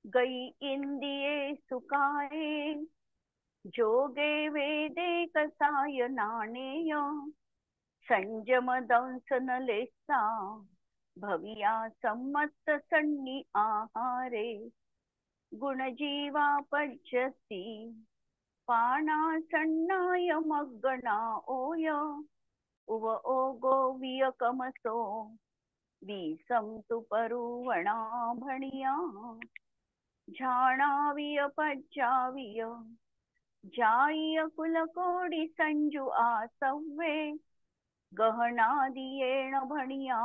गई इंदिये सुखाए, जोगे वेदे कसाय नाणेय, संयम दंस न लेसा, भविया सम्मत सन्नी आहारे, गुणजीवा पच्यसी, पाना सन्नाय मग्गना ओय, उव ओगो वियकमसो, विसम तु परुवणा भणिया, झाणाविय पच्चाविय, जाईय कुलकोडी संजू आसव्वे, गहना दियेण भणिया,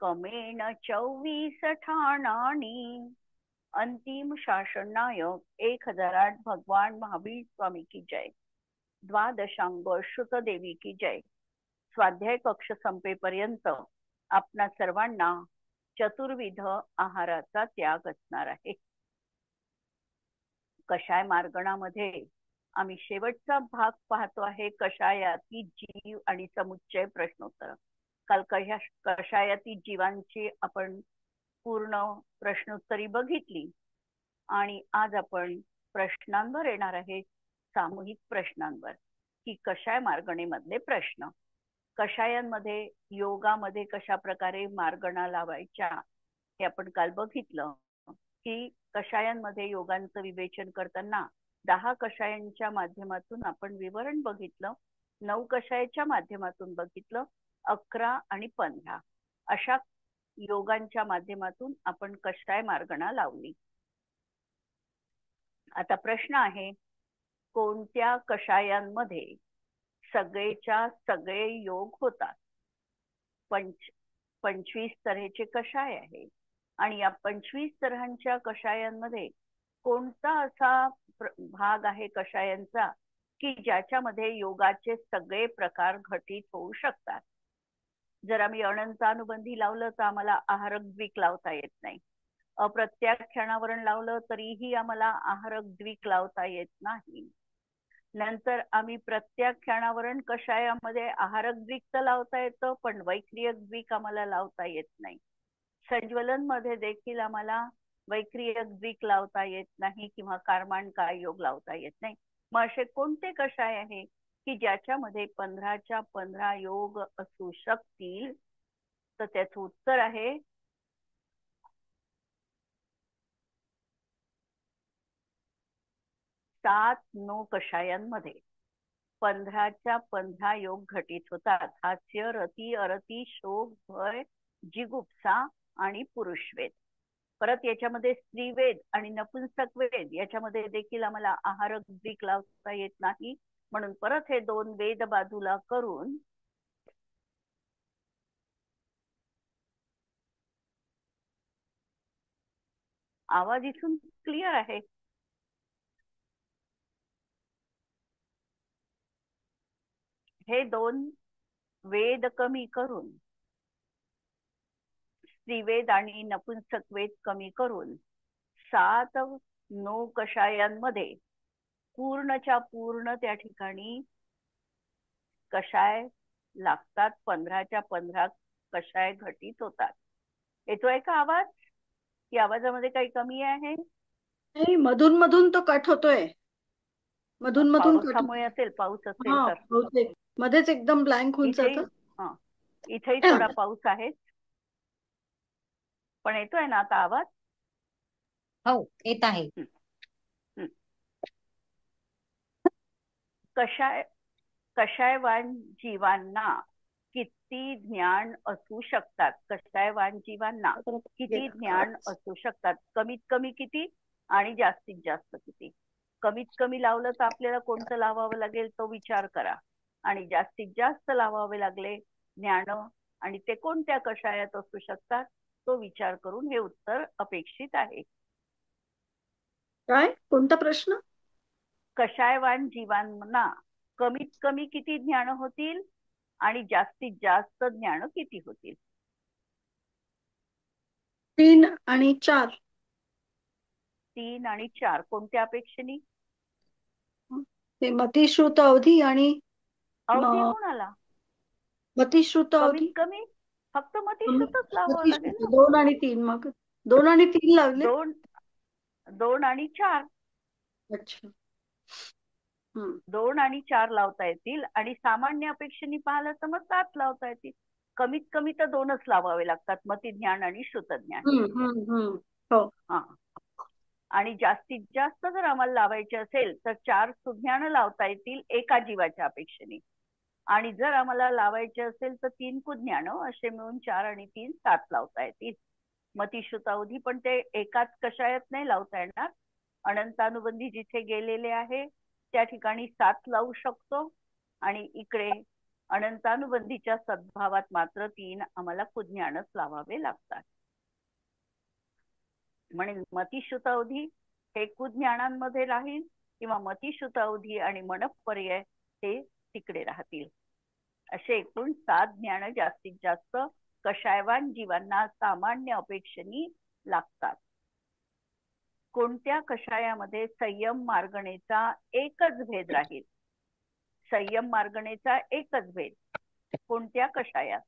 कमेण 24 ठाणानी. अंतिम शासन नायक 1008 भगवान महावीर स्वामी की जय. द्वादशांग श्रुतदेवी की जय. स्वाध्याय कक्ष संपेपर्यंत आपणा सर्वांना चतुर्विध आहाराचा त्याग असणार आहे. कषाय मार्गणामध्ये आम्ही शेवटचा भाग पाहतो आहे, कषायाती जीव आणि समुच्चय प्रश्नोत्तर. काल कषायाती जीवांची आपण पूर्ण प्रश्नोत्तरी बघितली आणि आज आपण प्रश्नांवर येणार आहे, सामूहिक प्रश्नांवर, की कषाय मार्गणेमधले प्रश्न. कषायांमध्ये योगामध्ये कशा प्रकारे मार्गणा लावायच्या हे आपण काल बघितलं, की कषायांमध्ये योगांचं विवेचन करताना 10 कषायांच्या माध्यमातून आपण विवरण बघितलं, 9 कषायाच्या माध्यमातून बघितलं, 11 आणि 15 अशा योगांच्या माध्यमातून आपण कषाय मार्गणा लावली. आता प्रश्न आहे, कोणत्या कषायांमध्ये सगळेच्या सगळे योग होतात? 25 तऱ्हेचे कषाय आहे आणि या 25 तऱ्हांच्या कषायांमध्ये कोणता असा भाग आहे कषायांचा की ज्याच्यामध्ये योगाचे सगळे प्रकार घटित होऊ शकतात? जर आम्ही अनंतानुबंधी लावलं तर आम्हाला आहारक द्विक लावता येत नाही. अप्रत्याख्यानावरण लावलं तरीही आम्हाला आहारक द्विक लावता येत नाही. नंतर आम्ही प्रत्याख्यानावरण कषायामध्ये आहारक द्विक तर लावता येतं, पण वैक्रियक द्विक आम्हाला लावता येत नाही. संज्वलन मध्ये देखील आम्हाला वैक्रियक द्विक लावता येत नाही किंवा कार्माणकाय योग लावता येत नाही. मग असे कोणते कषाय आहे की ज्याच्यामध्ये 15च्या 15 योग असू शकतील? तर त्याचं उत्तर आहे 7 नो कषायांमध्ये 15च्या 15 योग घटित होतात. हास्य, रती, अरती, शोक, भय, जिगुप्सा आणि पुरुषवेद. परत याच्यामध्ये स्त्रीवेद आणि नपुंसक वेद याच्यामध्ये देखील आम्हाला आहारक द्विक लावता येत नाही. म्हणून परत हे 2 वेद बाजूला करून आवाज इथून क्लिअर आहे? हे 2 वेद कमी करून, स्त्रीवेद आणि नपुंसक वेद कमी करून 7 नो कषायांमध्ये पूर्णच्या पूर्ण त्या ठिकाणी कषाय लागतात. 15च्या 15 कषाय घटित होतात. येतोय का आवाज? की आवाजामध्ये काही कमी आहे? नाही, मधून मधून तो कट होतोय. मधून मधून कट पावसामुळे होतोय. असेल, पाऊस असेल हा, तर. बहुतेक मध्येच एकदम ब्लँक होऊन इथे जातं. हा, इथेही थोडा पाऊस आहे. पण येतोय ना आता आवाज? हो, येत आहे. कषायवान जीवांना किती ज्ञान असू शकतात? कषायवान जीवांना किती ज्ञान असू शकतात? कमीत कमी किती आणि जास्तीत जास्त किती? कमीत कमी लावलं तर आपल्याला कोणतं लावावं लागेल तो विचार करा, आणि जास्तीत जास्त लावावे लागले ज्ञान आणि ते कोणत्या कषायात असू शकतात तो विचार करून हे उत्तर अपेक्षित आहे. काय? कोणता प्रश्न? कषायवान जीवांना कमीत कमी किती ज्ञान होतील आणि जास्तीत जास्त ज्ञान किती होतील? 3 आणि 4. 3 आणि 4 कोणत्या अपेक्षेने? ते मतिश्रुत अवधी आणि अवधी कोणाला? मतिश्रुत कमीत अवधी. कमी फक्त मतिश्रुतच लावावं लागेल ना. 2 आणि 3. मग 2 आणि 3 लावले. 2 2 आणि 4. अच्छा. हम्म 2 आणि 4 लावता येतील आणि सामान्य अपेक्षेने पाहिलं तर मग 7 लावता येतील. कमीत कमी तर 2च लावावे लागतात, मतिज्ञान आणि श्रुतज्ञान. हो. हा. आणि जास्तीत जास्त जर आम्हाला लावायचे असेल तर 4 सुज्ञान लावता येतील एका जीवाच्या अपेक्षेने. आणि जर आम्हाला लावायचे असेल तर 3 कुज्ञान असे मिळून 4 आणि 3 7 लावता येतील. मतिश्रुतावधी पण ते एकाच कषायात नाही लावता येणार. अनंतानुबंधी जिथे गेलेले आहे त्या ठिकाणी 7 लावू शकतो आणि इकडे अनंतानुबंधीच्या सद्भावात मात्र 3 आम्हाला कुज्ञानच लावावे लागतात. म्हणून मतिश्रुतावधी हे कुज्ञानांमध्ये राहील किंवा मतिश्रुतावधी आणि मनःपर्यय हे तिकडे राहतील. असे एकूण 7 ज्ञान जास्तीत जास्त कषायवान जीवांना सामान्य अपेक्षेने लागतात. कोणत्या कषायामध्ये संयम मार्गणेचा एकच भेद राहील? संयम मार्गणेचा एकच भेद कोणत्या कषायात?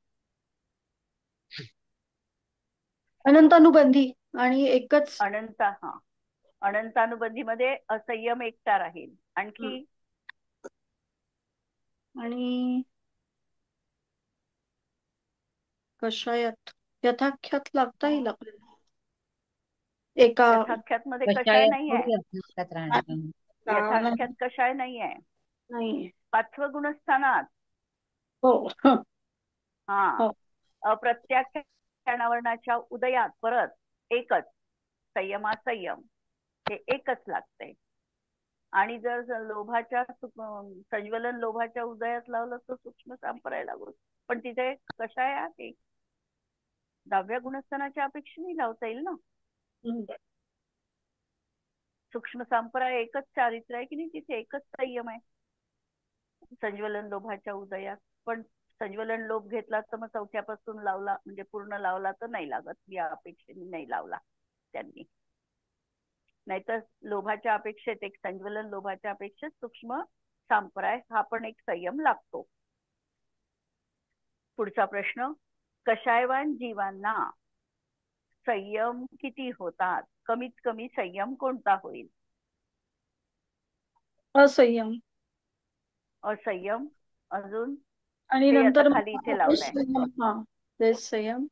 अनंतानुबंधी आणि एकच. अनंतानुबंधीमध्ये असंयम एकटा राहील. आणखी आणि कषायात यथाख्यात लागता येईल आपल्याला. एका यथाख्यात मध्ये कषाय कषायात नाही थोडी आहे. यथाख्यात राहणार. यथाख्यात कषाय नाही आहे. नाही. 5वं गुणस्थानात. हो. हा. अप्रत्याख्यानावर्णाच्या उदयात परत एकच संयम हे एकच लागतंय. आणि जर लोभाच्या संज्वलन लोभाच्या उदयात लावलं तर सूक्ष्म संप्रदाय लागू. पण तिथे कषाय आहे 10व्या गुणस्थानाच्या अपेक्षेने लावता येईल ना. सूक्ष्म संप्रदाय एकच चारित्र्य आहे की नाही, तिथे एकच संयम आहे संज्वलन लोभाच्या उदयात. पण संज्वलन लोभ घेतला तर मग 4थ्यापासून लावला म्हणजे पूर्ण लावला तर नाही लागत. या अपेक्षेने नाही लावला त्यांनी. नाहीतर लोभाच्या अपेक्षेत एक संज्वलन लोभाच्या अपेक्षेत सूक्ष्म संप्रदाय हा पण एक संयम लागतो. पुढचा प्रश्न, कषायवान जीवांना संयम किती होतात? कमीत कमी संयम कोणता होईल? असंयम. असंयम. अजून आणि हे आता नंतर खाली इथे लावलंय. संयम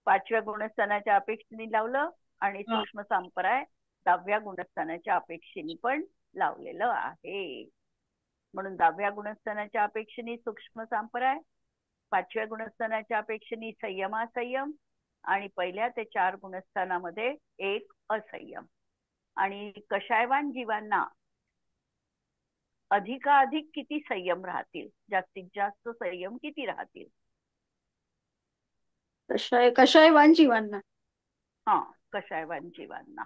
5व्या गुणस्थानाच्या अपेक्षेने लावलं आणि सूक्ष्म संप्रदाय 10व्या गुणस्थानाच्या अपेक्षेने पण लावलेलं आहे. म्हणून 10व्या गुणस्थानाच्या अपेक्षेने सूक्ष्म संप्रदाय, 5व्या गुणस्थानाच्या अपेक्षेने संयम आणि 1 ते 4 गुणस्थानामध्ये एक असंयम. आणि कषायवान जीवांना अधिकाधिक किती संयम राहतील? जास्तीत जास्त संयम किती राहतील? कषायवान जीवांना. हा, कषायवान जीवांना.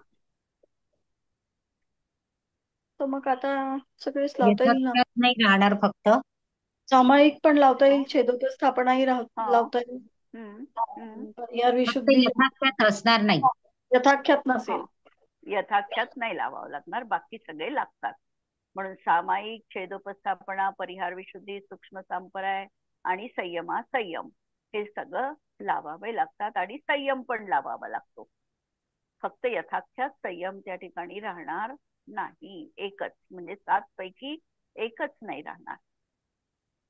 तर मग आता सगळेच लावता येईल ना. यथाख्यात नाही राहणार फक्त. सामायिक पण लावता येईल, छेदोपस्थापनाही लावता येईल. परिहार फक्त विशुद्धी यथाख्यात असणार नाही. यथाख्यात नसेल. यथाख्यात नाही लावावं लागणार, बाकी सगळे लागतात. म्हणून सामायिक, छेदोपस्थापना, परिहार विशुद्धी, सूक्ष्म संप्रदाय आणि संयम हे सगळं लावावे लागतात. आणि संयम पण लावावा लागतो. फक्त यथाख्यात संयम त्या ठिकाणी राहणार नाही. एकच म्हणजे 7 पैकी एकच नाही राहणार.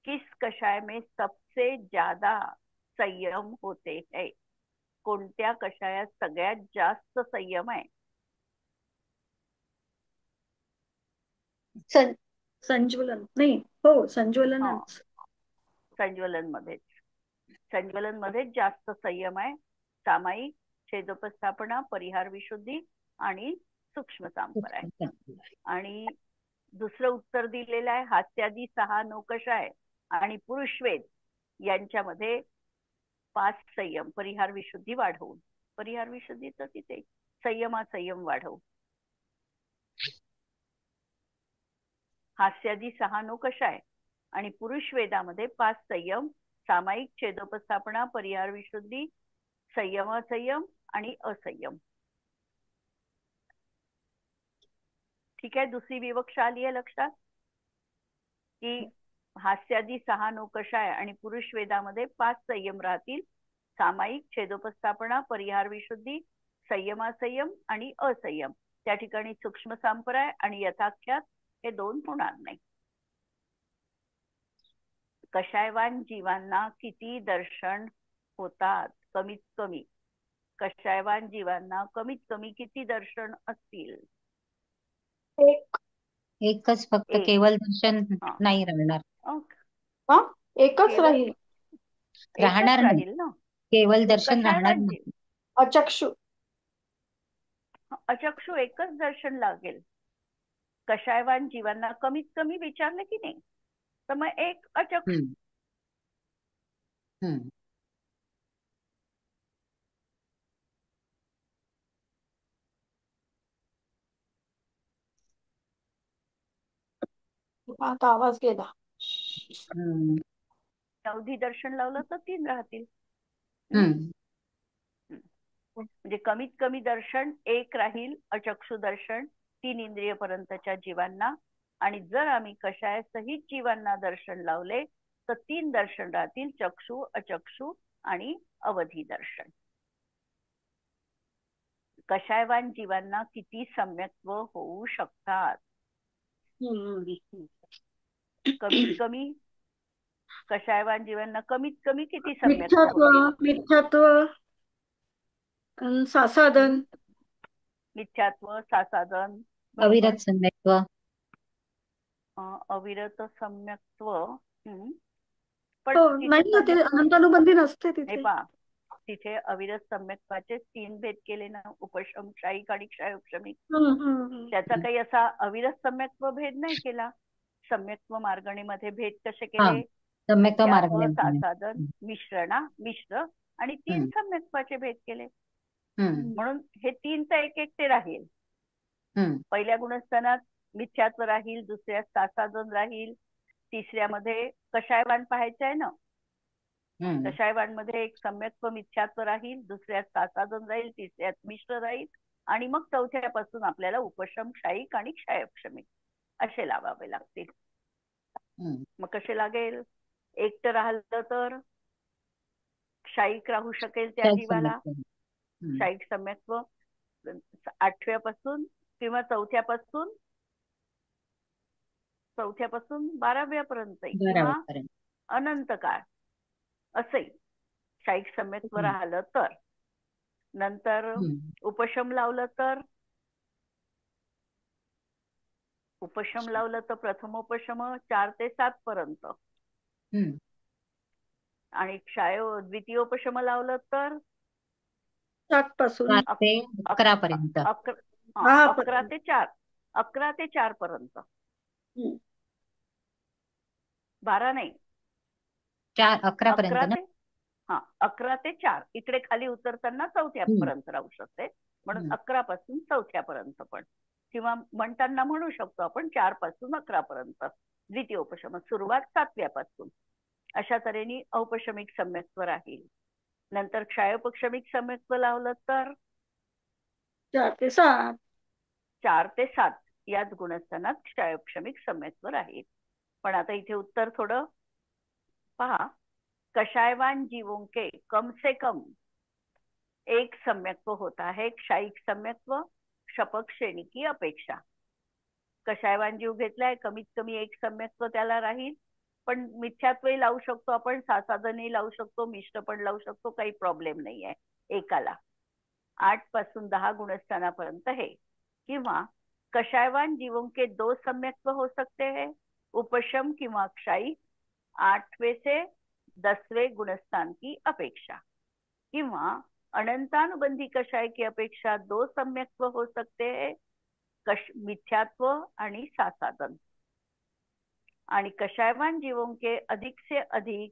किस कषाय में सबसे ज्यादा संयम होते है? कोणत्या कषायात सगळ्यात जास्त संयम आहे? संज्वलन नाही. हो, संज्वलनच. संज्वलन मध्येच जास्त संयम आहे. सामायिक, छेदोपस्थापना, परिहार विशुद्धी आणि सूक्ष्म संप्रदाय. आणि दुसरं उत्तर दिलेलं आहे हास्यादी 6 नौकषाय आणि पुरुषवेद यांच्यामध्ये 5 संयम, परिहार विशुद्धी वाढवून. परिहार विशुद्धीचं तिथे संयम वाढवून. हास्यादी 6 नौकषाय आणि पुरुष वेदामध्ये 5 संयम, सामायिक, छेदोपस्थापना, परिहार विशुद्धी, संयम आणि असंयम. ठीक आहे. दुसरी विवक्षा आली आहे लक्षात की हास्यादी 6 नौकषाय आणि पुरुष वेदामध्ये 5 संयम राहतील, सामायिक, छेदोपस्थापना, परिहार विशुद्धी, संयम आणि असंयम. त्या ठिकाणी सूक्ष्म सांप्राय आणि यथाख्यात हे दोन होणार नाही. कषायवान जीवांना किती दर्शन होतात? कमीत कमी कषायवान जीवांना कमीत कमी किती दर्शन असतील? एक. एकच फक्त एक. केवळ दर्शन हा. नाही राहणार. हा एकच केवळ राहील. एकच राहणार नाही. राहील ना. केवळ दर्शन राहणार कषायवान नाही. जीव अचक्षु. अचक्षु एकच दर्शन लागेल. कषायवान जीवांना कमीत कमी विचारलं की नाही, तर मग एक अचक्षु. हम्म. हम्म. आता आवाज गेला. हम्म. अवधी दर्शन लावलं तर 3 राहतील. हम्म. म्हणजे कमीत कमी दर्शन एक राहील अचक्षु दर्शन 3 इंद्रियपर्यंतच्या जीवांना. आणि जर आम्ही कषाय सहित जीवांना दर्शन लावले तर 3 दर्शन राहतील, चक्षु, अचक्षु आणि अवधी दर्शन. कषायवान जीवांना किती सम्यक्त्व होऊ शकतात? कमीत कमी कषायवान जीवांना कमीत कमी किती सम्यक्त्व मिथ्यात्व, होतील? मिथ्यात्व, सासादन. मिथ्यात्व, सासादन, अविरत सम्यक्त्व. अविरत सम्यक्त्व. हो, पण तिथे नाही ना, ते सम्यक्त्व अनंतानुबंधी नसते हे तिथे. पहा, तिथे अविरत सम्यक्त्वाचे 3 भेद केले ना, उपशम, क्षायिक आणि क्षयोपशमिक. त्याचा काही असा अविरत सम्यक्त्व भेद नाही केला. सम्यक्त्व मार्गणीमध्ये भेद कसे हा, केले? सम्यक्त्व मिथ्यात्व, मार्गणे. सासादन, मिश्र आणि 3 सम्यक्त्वाचे भेद केले. म्हणून हे 3चा एक ते राहील. पहिल्या गुणस्थानात मिथ्यात्व राहील, दुसऱ्यात सासादन राहील, तिसऱ्यामध्ये कषायवान पाहायचं आहे ना. कषायवान मध्ये एक सम्यक्त्व मिथ्यात्व राहील, दुसऱ्यात सासादन राहील, तिसऱ्यात मिश्र राहील आणि मग चौथ्यापासून आपल्याला उपशम, क्षायिक आणि क्षयोपशमिक असे लावावे लागतील. मग कसे लागेल? एक तर राहिलं तर क्षायिक राहू शकेल त्या जीवाला. क्षायिक सम्यक्त्व 8व्यापासून किंवा चौथ्यापासून 12व्यापर्यंत किंवा अनंत काळ असंही क्षायिक सम्यक्त्व राहिलं तर. नंतर उपशम लावलं तर प्रथमोपशम 4 ते 7 पर्यंत आणि द्वितीयोपशम लावलं तर 7 पासून 7 ते 11 पर्यंत. 11 ते 4 पर्यंत. 12 नाही, 11 पर्यंत ना. 11 ते 4 इकडे खाली उतरताना 4थ्या पर्यंत राहू शकते. म्हणून 11 पासून 4थ्या पर्यंत पण, किंवा म्हणताना म्हणू शकतो आपण 4 पासून 11 पर्यंत. द्वितीयोपशम सुरुवात 7व्यापासून. अशा तऱ्हेने औपशमिक सम्यक्त्व राहील. नंतर क्षयोपशमिक सम्यक्त्व लावलं तर 4 ते 7. 4 ते 7 याच गुणस्थानात क्षयोपशमिक सम्यक्त्व राहील. पण आता इथे उत्तर थोडं पहा. कषायवान जीवों के कम से कम एक सम्यक्त्व होता है क्षायिक सम्यक्त्व शपक श्रेणी की अपेक्षा. कषायवान जीव घेतलाय, कमीत कमी एक सम्यक्त्व त्याला राहील. पण मिथ्यात्वही लावू शकतो आपण, सासादनही लावू शकतो, मिश्र पण लावू शकतो, काही प्रॉब्लेम नाही आहे एकाला. 8 पासून 10 गुणस्थानापर्यंत हे. किंवा कषायवान जीवों के 2 सम्यक्त्व हो सकते हैं, उपशम किंवा क्षायिक, 8वें से 10वें गुणस्थान की अपेक्षा. किंवा अनंतानुबंधी कषाय की अपेक्षा 2 सम्यक्त्व हो सकते हैं, मिथ्यात्व आणि सासादन. आणि कषायवान जीवों के अधिक से अधिक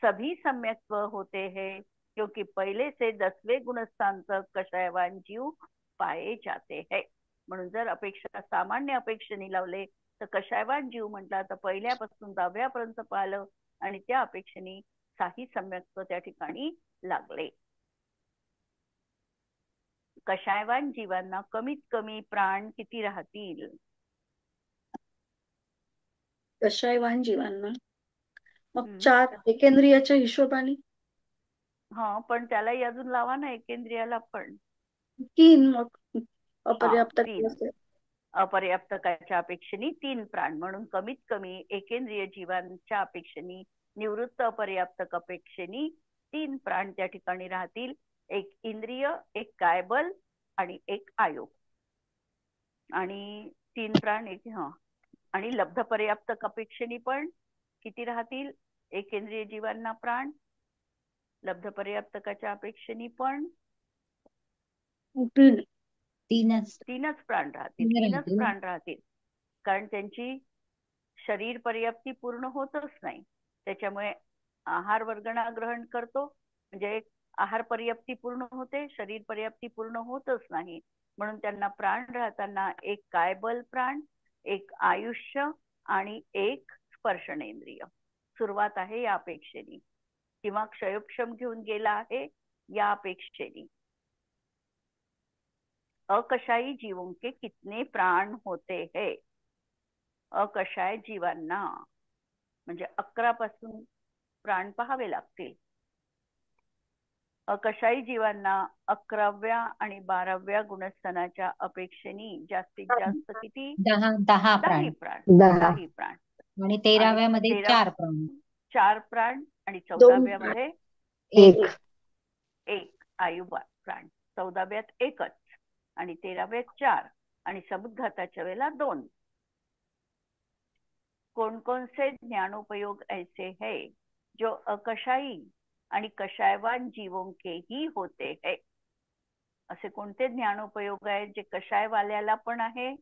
सभी सम्यक्त्व होते हैं, क्योंकि पहले से 10वें गुणस्थान तक कषायवान जीव पाए जाते हैं. म्हणून जर अपेक्षा सामान्य अपेक्षेने लावले तर कषायवान जीव म्हटला तर पहिल्यापासून 10व्यापर्यंत पाहिलं आणि त्या अपेक्षेने काही सम्यक्त्व त्या ठिकाणी लागले. कषायवान जीवांना कमीत कमी प्राण किती राहतील? कषायवान जीवांना मग 4 एकेंद्रियाच्या हिशोबाने. पण त्यालाही अजून लावा ना एकेंद्रियाला पण. 3 मग अपर्याप्त तीन. अपर्याप्तकाच्या अपेक्षेने 3 प्राण, म्हणून कमीत कमी एकेंद्रिय जीवांच्या अपेक्षेने, निवृत्त अपर्याप्तक अपेक्षेने 3 प्राण त्या ठिकाणी राहतील. एक इंद्रिय, एक कायबल आणि एक आयोग. आणि 3 प्राण आणि लब्ध पर्याप्तक अपेक्षेने पण किती राहतील? एकेंद्रिय जीवांना प्राण, लब्ध पर्याप्तकाच्या अपेक्षेने पण तीनच तीनच प्राण राहतील. तीन तीनच राहतील. प्राण राहतील, कारण त्यांची शरीर पर्याप्ती पूर्ण होतच नाही. त्याच्यामुळे आहार वर्गणा ग्रहण करतो, म्हणजे आहार पर्याप्ती पूर्ण होते, शरीर पर्याप्ती पूर्ण होतच नाही. म्हणून त्यांना प्राण राहताना एक कायबल प्राण, एक आयुष्य आणि एक स्पर्शनेंद्रिय. सुरुवात आहे या अपेक्षेने, किंवा क्षयोक्षम घेऊन गेला आहे या अपेक्षेने. अकशाई जीवों के कितने प्राण होते हैं? अकशाय जीवांना म्हणजे 11 पासून प्राण पाहावे लागतील. अकशाई जीवांना 11व्या आणि 12व्या गुणस्थानाच्या अपेक्षेने जास्तीत जास्त किती? 10 प्राण 10 प्राण. 10 प्राण. आणि 13व्या मध्ये 13 4 प्राण. 4 प्राण आणि 14व्या मध्ये एक आयु प्राण. 14व्यात एकच आणि 13व्यात 4 आणि समुद्घाताच्या वेळेला 2. कौन कौन से ज्ञानोपयोग ऐसे है जो अकशाई आणि कषायवान जीवों के ही होते है? असे कोणते ज्ञानोपयोग आहेत जे कषायवाल्याला पण आहे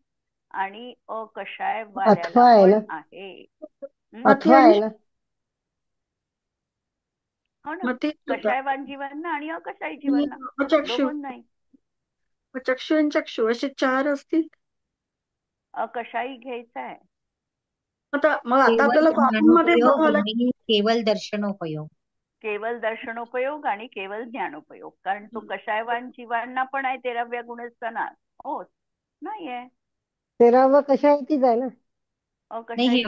आणि अकषायवाल्याला पण आहे? हो ना, कषायवान जीवांना आणि अकषाई जीवांना दोघं नाही. चक्षु आणि चक्षु असे 4 असतील. अकषाई घ्यायचा आहे. आता आपल्याला कॉमनमध्ये बघावं लागेल. केवळ दर्शनोपयोग. केवळ दर्शनोपयोग आणि केवळ ज्ञानोपयोग, कारण तो कषायवान जीवांना पण आहे 13व्या गुणस्थानात. हो नाहीये. 13वा कशायचीच आहे ना. अकषाई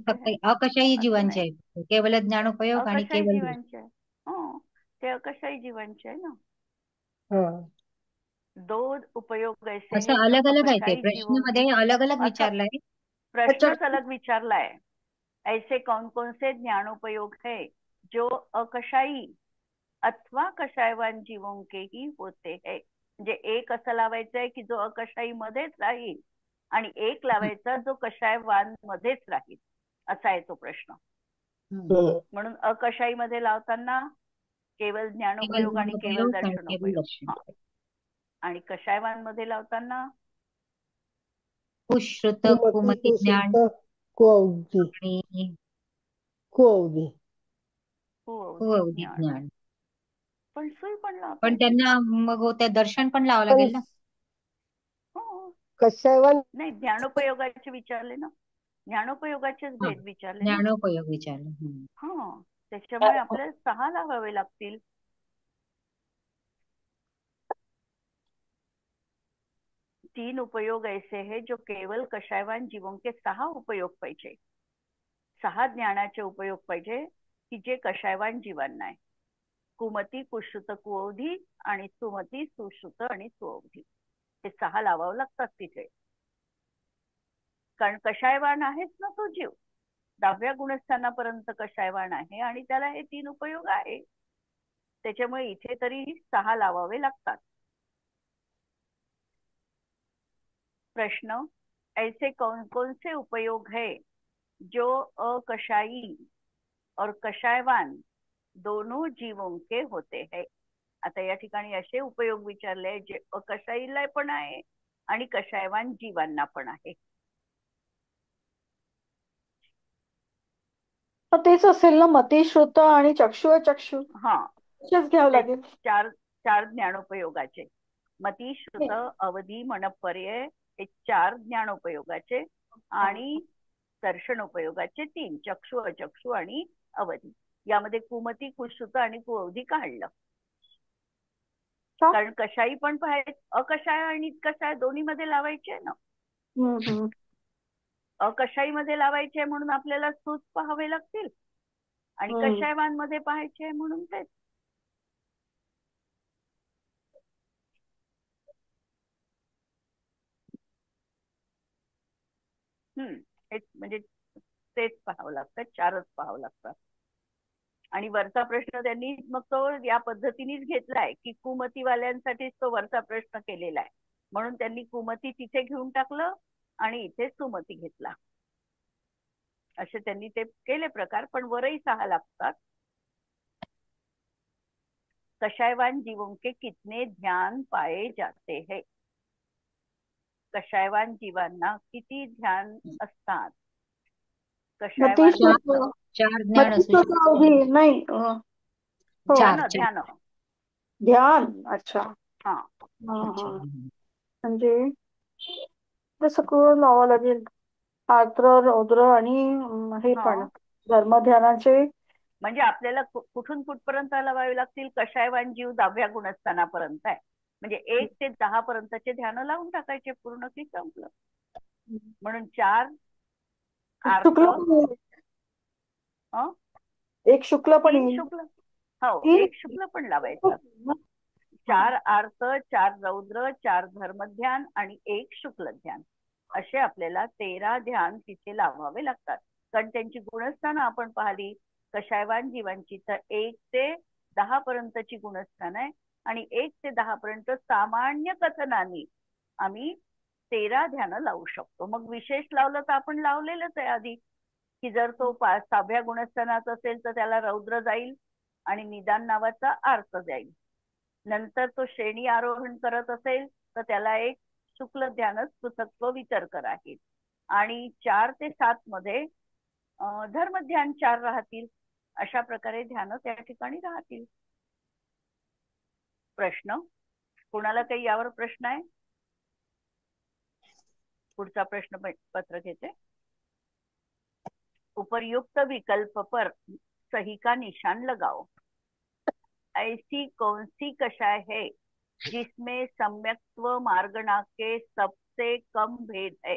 फक्त अकषाई जीवांचे आहे. केवळ ज्ञानोपयोग आणि अकषाई केवळ जीवांचे आहे. हो, ते अकषाई जीवांचे आहे ना. दो उपयोग ऐसे असं अलग अलग आहे ते प्रश्नामध्ये अलग अलग अच्छा, विचारलंय. प्रश्नच अलग विचारलाय. ऐसे कौन कौन से ज्ञानोपयोग है जो अकषाई अथवा कषायवान जीवों के ही होते है? म्हणजे एक असं लावायचं आहे की जो अकषाई मध्येच राहील आणि एक लावायचा जो कषायवान मध्येच राहील, असा आहे तो प्रश्न. म्हणून अकषाई मध्ये लावताना केवळ ज्ञानोपयोग आणि केवळ दर्शनोपयोग, आणि कषायवान मध्ये लावताना कुश्रुत कुमती ज्ञान कुअवधी ज्ञान. पण सुई पण लावता पण त्यांना मग त्या दर्शन पण लावावं लागेल ना. हो, कशायवान नाही, ज्ञानोपयोगाचे विचारले ना, ज्ञानोपयोगाचेच भेद विचारले ना. ज्ञानोपयोग विचारले. हा, त्याच्यामुळे आपल्याला 6 लावावे लागतील. तीन उपयोग ऐसे है जो केवल कषायवान जीवों के 6 उपयोग पाहिजे. 6 ज्ञानाचे उपयोग पाहिजे की जे कषायवान जीवांना आहे. कुमती, कुश्रुत, कुअवधी आणि सुमती, सुश्रुत आणि सुअवधी, हे 6 लावावं लागतात तिथे. कारण कषायवान आहेच ना तो जीव, 10व्या गुणस्थानापर्यंत कषायवान आहे आणि त्याला हे 3 उपयोग आहे. त्याच्यामुळे इथे तरी 6 लावावे लागतात. प्रश्न, ऐसे कौन कौन से उपयोग है जो अकषाई और कषायवान दोनों जीवों के होते हैं? आता या ठिकाणी असे उपयोग विचारले जे अकषाईला पण आहे आणि कषायवान जीवांना पण आहे. तेच असेल ना, मती, श्रुत आणि चक्षु. हा, घ्यावं लागेल. 4 ज्ञानोपयोगाचे. मती, श्रुत, अवधी, मनपर्यय हे 4 ज्ञानोपयोगाचे आणि दर्शनोपयोगाचे 3, चक्षु, अचक्षु आणि अवधी. यामध्ये कुमती, कुश्रुत आणि कुअवधी काढलं. कारण कषाई पण पाहायचे, अकषाय आणि कषाय दोन्ही मध्ये लावायचे ना. अकषाई मध्ये लावायचे म्हणून आपल्याला सूत पाहावे लागतील आणि कषायवान मध्ये पाहायचे म्हणून तेच. हेच म्हणजे तेच पाहावं लागतं, 4च पाहावं लागतात. आणि वरचा प्रश्न त्यांनी मग तो या पद्धतीनेच घेतलाय की कुमतीवाल्यांसाठीच तो वरचा प्रश्न केलेला आहे, म्हणून त्यांनी कुमती तिथे घेऊन टाकलं आणि इथे सुमती घेतला. असे त्यांनी ते केले प्रकार, पण वरही 6 लागतात. कषायवान जीवों के कितने ध्यान पाए जाते हैं. कषायवान जीवांना किती ध्यान असतात. मग ती कषायवान चार म्हटलं चार मग ज्ञान ती असू शकतात. अवधी नाही हो ध्यान चार ध्यान. ध्यान. अच्छा. हा हा अच्छा. हा म्हणजे ते सगळं लावावं लागेल. आर्द्र रौद्र आणि हे पण हा धर्मध्यानाचे. म्हणजे आपल्याला कुठून कुठपर्यंत लावावे लागतील. कषायवान जीव 10व्या गुणस्थानापर्यंत आहे, म्हणजे 1 ते 10 पर्यंतचे ध्यान लावून टाकायचे, पूर्ण की संपलं. म्हणून 4 आर्त, शुक्ल पण येईल. एक शुक्ल पण 3 येईल. शुक्ल, हो तीन 1 शुक्ल पण लावायचं. 4 आर्त, 4 रौद्र, 4 धर्मध्यान आणि 1 शुक्ल ध्यान, असे आपल्याला 13 ध्यान तिथे लावावे लागतात. कारण त्यांची गुणस्थानं आपण पाहिली कषायवान जीवांची, तर 1 ते 10 पर्यंतची गुणस्थान आहे आणि 1 ते 10 पर्यंत सामान्य कथनाने आम्ही 13 ध्यान लावू शकतो. मग विशेष लावलं तर आपण लावलेलंच आहे आधी, की जर तो 6व्या गुणस्थानात असेल तर त्याला रौद्र जाईल आणि निदान नावाचा अर्थ जाईल. नंतर तो श्रेणी आरोहण करत असेल तर त्याला एक शुक्ल ध्यानच पृथक्व वितर्क राहील. आणि 4 ते 7 मध्ये धर्मध्यान 4 राहतील. अशा प्रकारे ध्यान त्या ठिकाणी राहतील. प्रश्न कोणाला काही यावर प्रश्न आहे? पुढचा प्रश्न पत्र घेते. उपर्युक्त विकल्प पर सही का निशान लगाओ. ऐसी कौन सी कषाय है जिसमें सम्यक्त्व मार्गणा के सबसे कम भेद है.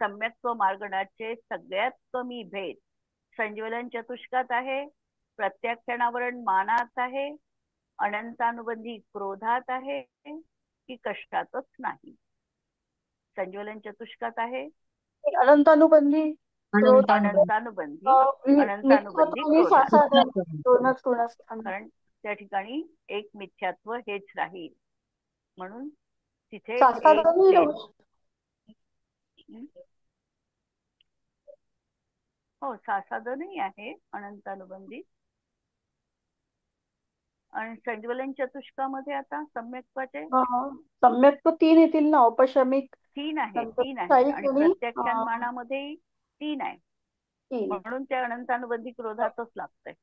सम्यक्त्व मार्गणाचे सगळ्यात कमी भेद संज्वलन चतुष्कात आहे, प्रत्याख्यानावरण मानात आहे, अनंतानुबंधी क्रोधात आहे की कष्टातच नाही. संज्वलन चतुष्कात आहे, अनंतानुबंधी क्रोध, अनंतानुबंधी अनंतानुबंधी मिथ्यात्व आणि क्रोधात. सासारण मिथ्यात्व. दोनच. कारण त्या ठिकाणी एक मिथ्यात्व हेच राहील, म्हणून तिथे एक सासारण भेद. हो सासादनही आहे अनंतानुबंधी. आणि संज्वलन चतुष्कामध्ये आता सम्यक्त्वाचे सम्यक्त्व 3 येतील ना. औपशमिक 3 आहे, नंतर 3 आहे स्थायिक आणि आणि प्रत्याख्यान मानामध्ये 3 आहे, 3. म्हणून त्या अनंतानुबंधी क्रोधातच लागतंय.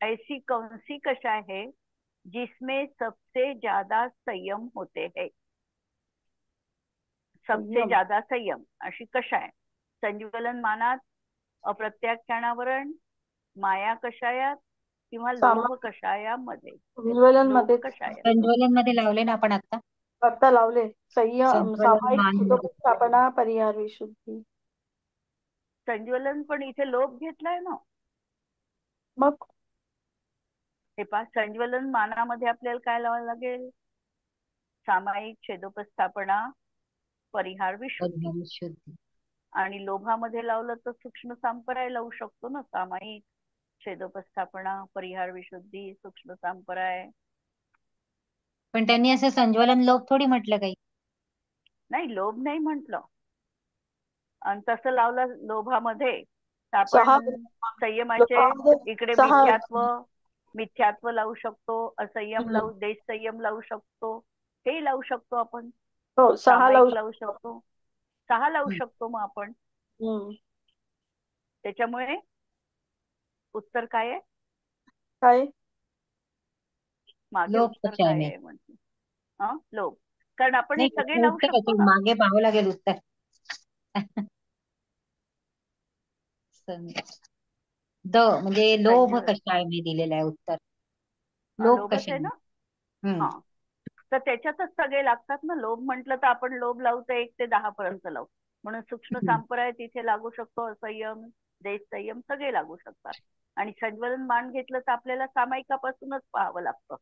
ऐसी कौन सी कषाय है जिसमें सबसे ज्यादा संयम होते हैं. सबसे ज्यादा संयम अशी कषाय संज्वलन मानात, अप्रत्याख्यानावरण, माया कषायात किंवा लोभ कषायामध्ये. लोभ मध्ये कषायात संज्वलन मध्ये लावले ना आपण आता लावले. संयम, संज्वलन सामायिक मान मध्ये. स्थापना, परिहार विशुद्धी. संज्वलन पण इथे लोभ घेतलाय ना. मग हे पहा, संज्वलन मानामध्ये आपल्याला काय लावायला लागेल? सामायिक छेदोपस्थापना, परिहार विशुद्धी. परिहार विशुद्धी. आणि लोभामध्ये लावलं तर सूक्ष्म सांपराय लावू शकतो ना. सामायिक छेदोपस्थापना, परिहार विशुद्धी, सूक्ष्म सांपराय. पण त्यांनी असं संज्वलन लोभ थोडी म्हटलं काही. नाही, लोभ नाही म्हंटल. आणि तसं लावलं लोभामध्ये तर 6 आपण संयमाचे इकडे मिथ्यात्व लावू शकतो, असंयम लावू, देश संयम लावू शकतो, हे लावू शकतो आपण. 6 सामायिक लावू शकतो, 6 लावू शकतो मग आपण. त्याच्यामुळे उत्तर काय आहे? काय मागे लोभ उत्तर कषाय काय में. आहे म्हणते? लोभ. कारण आपण हे नाही सगळे लावू उत्तर शकतो आहे, ना. मागे पाहावं लागेल उत्तर. म्हणजे लोभ कषाय में दिलेलं आहे उत्तर. लोभ लोभच कषाय आहे में. ना. हा, तर त्याच्यातच सगळे लागतात ना. लोभ म्हटलं तर आपण लोभ लावू तर 1 ते 10 पर्यंत लावू, म्हणून सूक्ष्म सांपराय तिथे लागू शकतो, असंयम, देश संयम सगळे लागू शकतात. आणि संज्वलन मान घेतलं तर आपल्याला सामायिकापासूनच पाहावं लागतं,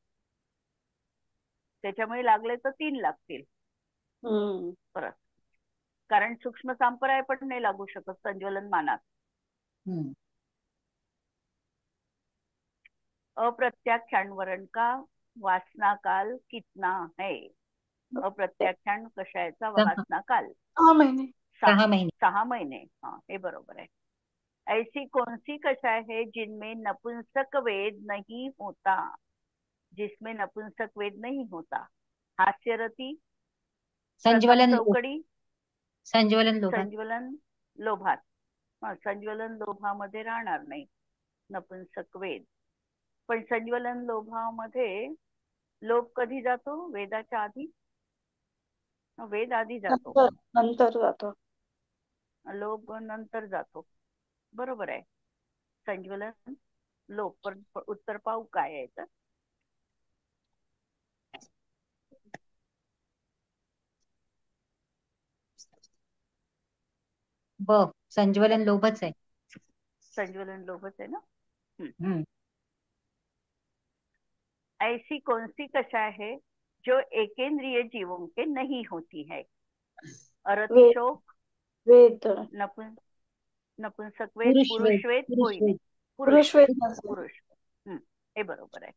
त्याच्यामुळे लागले तर 3 लागतील. परत कारण सूक्ष्म सांप्रदाय पण नाही लागू शकत संज्वलन मानात. हम्म. अप्रत्याख्यान वरण का वासना काल कितना है. अप्रत्याख्यान कषायाचा सहा वासना काल 6 महिने. 6 महिने. 6 महिने. हाँ हे बरोबर है. ऐसी कौन सी कषाय है जिनमें नपुंसक वेद नहीं होता. जिसमें नपुंसक वेद नहीं होता. हास्यरती प्रथम संज्वलन चौकडी संज्वलन लोभात. संज्वलन लोभात. संज्वलन लोभामध्ये राहणार नाही नपुंसक वेद. पण संज्वलन लोभामध्ये लोभ कधी जातो. वेदाच्या आधी. वेद आधी जातो. नंतर जातो. लोभ नंतर जातो. बरोबर आहे. संज्वलन लोभ. पण उत्तर पाहू काय आहे तर. संज्वलन लोभच आहे. संज्वलन लोभच आहे ना. हम्म. ऐसी कौन सी कषाय है जो एकेंद्रिय जीवों के नहीं होती है. अरतिशोक वेद नपुंसक वेद पुरुष वेद कोई नहीं. पुरुष वेद नसेल. पुरुष. हे बरोबर है.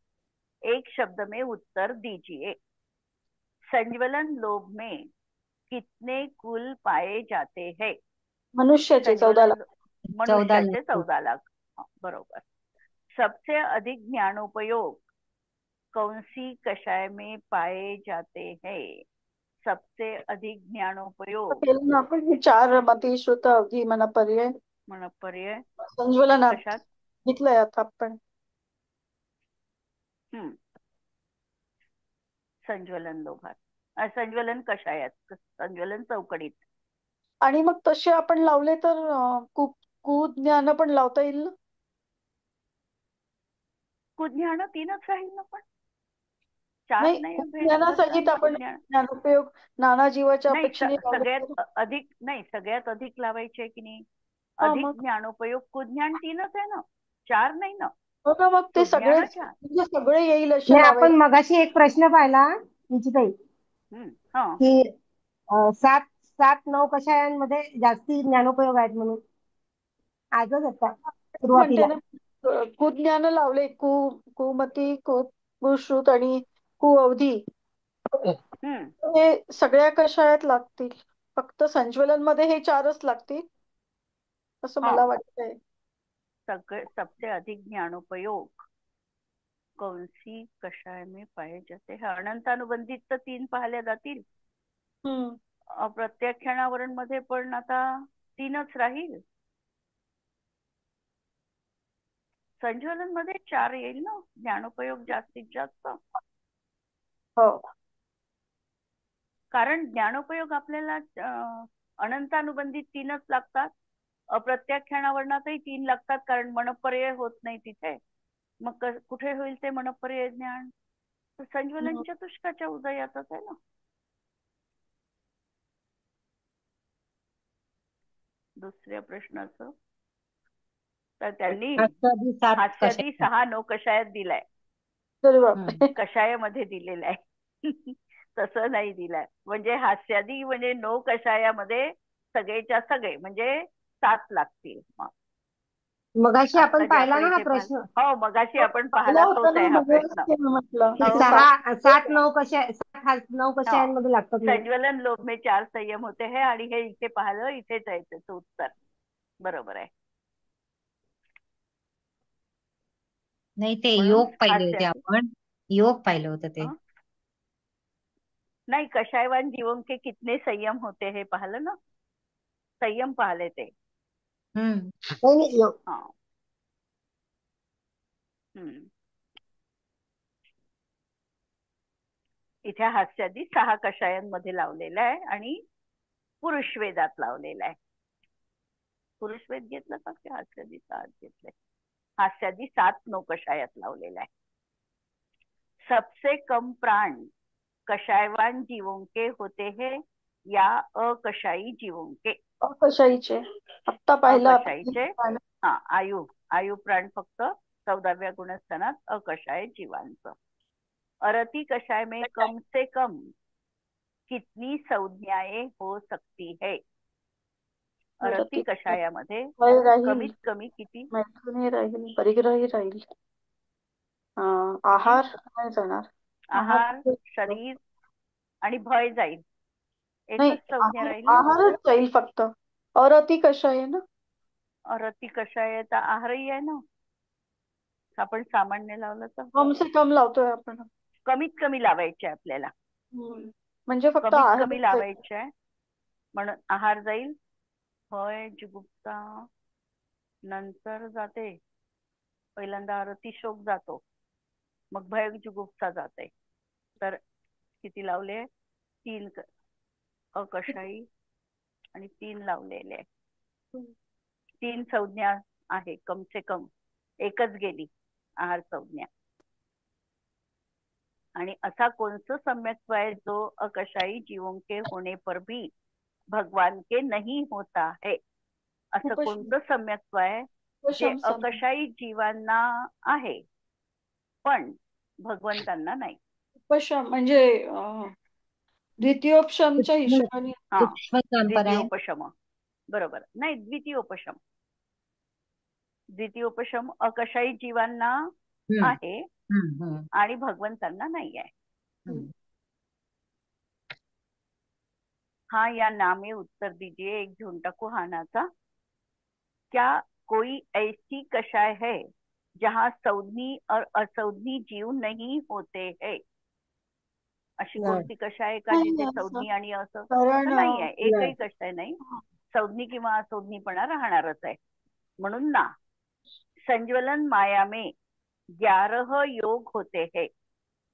एक शब्द में उत्तर दीजिए. संज्वलन लोभ में कितने कुल पाए जाते हैं. मनुष्याचे 14 लाख. मनुष्याचे 14 लाख. बरोबर. सबसे अधिक ज्ञानोपयोग कौन सी कषाय में पाए जाते हैं. सबसे अधिक ज्ञानोपयोग केलं ना आपण हे 4 मती श्रुत अवधी म्हणा पर्याय संज्वलनात कशात. घेतलंय आता आपण. संज्वलन लोभात. संज्वलन कषायात. संज्वलन चौकडीत. आणि मग तसे आपण लावले तर कुज्ञान पण लावता येईल ना. कुज्ञान 3च राहील ना. पण 4 नाही नाही. ज्ञानासहित आपण ज्ञानोपयोग नाना जीवाच्या नाही. अपेक्षेने सगळ्यात अधिक नाही. सगळ्यात अधिक लावायचे की नाही. अधिक ज्ञानोपयोग कुज्ञान 3च आहे ना. 4 नाही ना. हो ना. मग ते सगळे म्हणजे सगळे येईल असे आपण मगाशी एक प्रश्न पाहिला ताई की 7-9 कषायांमध्ये जास्ती ज्ञानोपयोग आहेत म्हणून. आजच आता सुरुवातीला कुज्ञान लावले. कुमती कुश्रुत आणि कुअवधी हे सगळ्या कषायात लागतील. फक्त संज्वलन मध्ये हे 4च लागतील असं मला वाटतंय. सबसे अधिक ज्ञानोपयोग कौन सी कषाय में पाए जाते हैं. अनंतानुबंधित तर 3 पाहिल्या जातील. प्रत्याख्यानावरण मध्ये पण आता 3च राहील. संज्वलन मध्ये 4 येईल ना. ज्ञानोपयोग जास्तीत जास्त. हो. कारण ज्ञानोपयोग आपल्याला अनंतानुबंधित 3च लागतात. अप्रत्याख्यानावरणातही 3 लागतात. कारण मनपर्यय होत नाही तिथे. मग कुठे होईल ते मनपर्यय ज्ञान. संज्वलन चतुष्काच्या उदयातच आहे ना. दुसऱ्या प्रश्नाचं तर त्यांनी हास्यादी 6 नौकषायात दिलाय. कषायामध्ये दिलेला आहे. तसं नाही दिलाय. म्हणजे हास्यादी म्हणजे 9 कषायामध्ये सगळेच्या सगळे म्हणजे 7 लागतील. मगाशी आपण पाहिला ना हा प्रश्न. हो मगाशी आपण पाहिला तोच आहे हा प्रश्न. 7-9 कषायांमध्ये लागतात. संज्वलन लोभ में 4 संयम होते हैं. आणि हे इथे पाहिलं. इथेच आहे त्याचं उत्तर. बरोबर आहे. नाही ते योग पाहिले होते आपण. योग पाहिलं होतं ते. नाही कषायवान जीवन के कितने संयम होते हे पाहिलं ना. संयम पाहिले ते. इथे हास्यादी 6 कषायांमध्ये लावलेला आहे आणि पुरुष वेदात लावलेला आहे. पुरुष वेद घेतलं का की हास्यादी 7 घेतले. हास्यादी 7 नौकषायात लावलेला आहे. सबसे कम प्राण कषायवान जीवों के होते हैं या अकषाई जीवों के. अकषाईचे आत्ता पाहिला. आयु प्राण फक्त 14व्या गुणस्थानात अकषाय जीवांचं. अरती कषाय में कम से कम कितनी संज्ञाएं हो सकती है. रती रती कषायामध्ये भय राहील, कमीत कमी किती मैथुनी राहील, परिग्रही राहील, आहार नाही जाणार. आहार, आहार शरीर आणि भय जाईल. नाही, एकच संज्ञा राहील ना. आहारच जाईल फक्त. अरती कषाय आहे ना. रती कषाय तर आहारही आहे ना. आपण सामान्य लावलं तर कम से कम लावतोय आपण. कमीत कमी लावायचे आपल्याला. म्हणजे फक्त कमीत आहार कमी लावायचे आहे म्हणून आहार जाईल. भय, जुगुप्सा नंतर जाते. पहिल्यांदा अतिशोक जातो, मग भय, जुगुप्सा जाते. तर किती लावले? 3 अकषाई आणि 3 लावलेले आहे. 3 संज्ञा आहे कम से कम. एकच गेली आहार संज्ञा. आणि असा कौन सा सम्यक्त्व है जो अकषाई जीवों के होने पर भी भगवान के नहीं होता है. असं कोणतं सम्यक्त्व आहे जे अकषाई जीवांना आहे पण भगवंतांना नाही. उपशम म्हणजे द्वितीयोपशमच्या हिशोबाने. सूक्ष्म परंपरा आहे. द्वितीयोपशम बरोबर. नाही, द्वितीयोपशम. द्वितीयोपशम अकषाई जीवांना आहे आणि भगवंतांना नाही आहे. हाँ या नामे उत्तर दीजिए. एक झुंटा को हानाचा. क्या कोई ऐसी कषाय है जहाँ सौधनी और असौधनी जीव नहीं होते हैं? अशी कोणती कषाय का जिथे सौधनी आणि असं नाही आहे? एकही कषाय नाही. सौधनी किंवा असौधनीपणा राहणारच आहे. म्हणून ना संज्वलन माया में 11 योग होते हैं.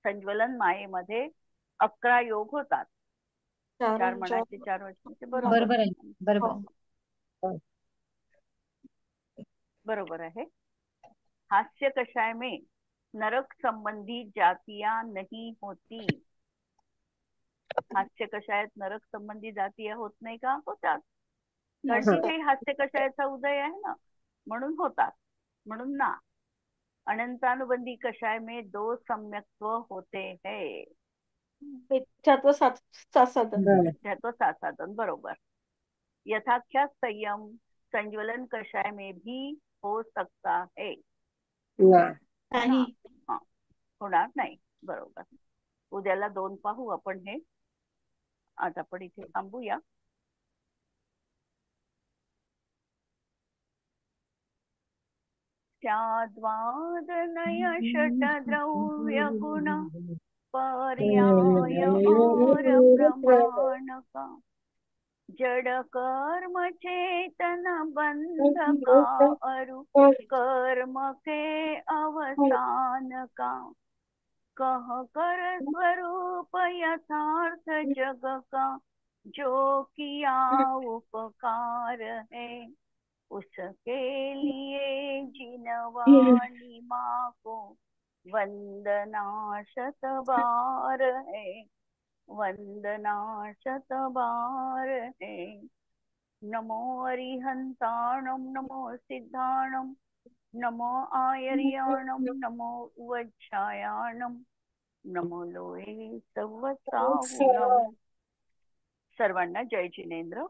संज्वलन मायेमध्ये 11 योग होतात. 4 मनाचे 4 वचनाचे. बरोबर आहे. बरोबर बरोबर आहे. हास्य कषाय में नरक संबंधी जातियां नहीं होती. हास्य कषायात नरक संबंधी जातीय होत नाही का? होतात. कारण तिथे हास्य कषायाचा उदय आहे ना, म्हणून होतात. म्हणून ना अनंतानुबंधी कषाय में 2 सम्यक्त्व होते हैं. मिथ्यात्व साधन. बरोबर. यथाख्या संयम संज्वलन कषाय में भी हो सकता है. नाही. होणार नाही. बरोबर. उद्याला 2 पाहू आपण हे. आज आपण इथे थांबूया. स्याद्वादनय षट्द्रव्य गुण पर्याय और प्रमाणका. जड़ कर्म चेतन बंध का अरु कर्म के अवसान का. कह कर स्वरूप यथार्थ जग का जो किया उपकार है. उसके लिए जिनवानी माँ को वंदना शत बार है. वंदना शत बार है. नमो अरिहंताणम नमो सिद्धाणम नमो आयर्याणम नमो वज्रायाणम नमो लोहे सवसाहुणम. सर्वांना जय जिनेंद्र.